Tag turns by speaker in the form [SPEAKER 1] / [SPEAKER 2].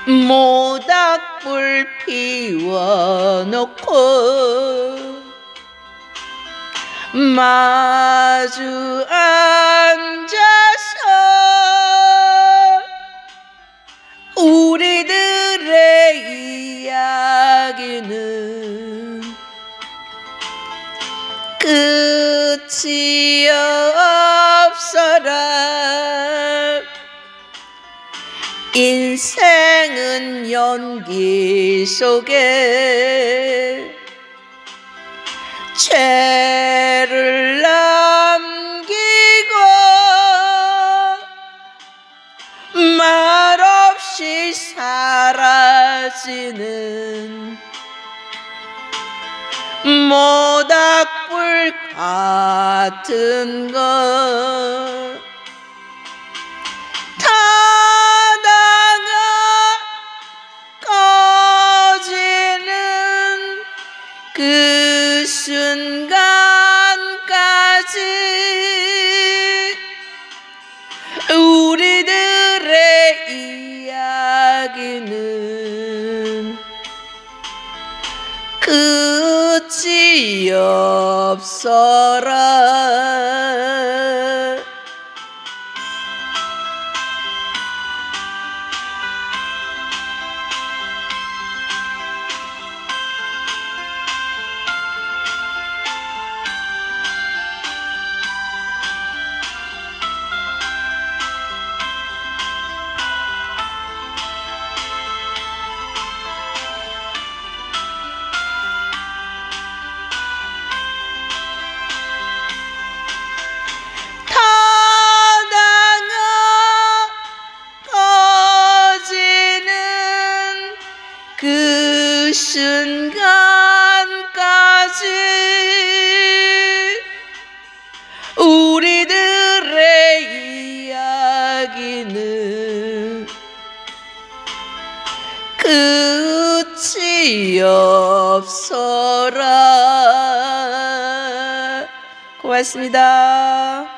[SPEAKER 1] 모닥불 피워놓고 마주 앉아서 우리들의 이야기는 끝이 없어라. 인생은 연기 속에 죄를 남기고 말없이 사라지는 모닥불 같은 것 타다가 꺼지는 그 순간까지 우리들의 이야기는 끝이 없어라. 그 순간까지 우리들의 이야기는 끝이 없어라. 고맙습니다.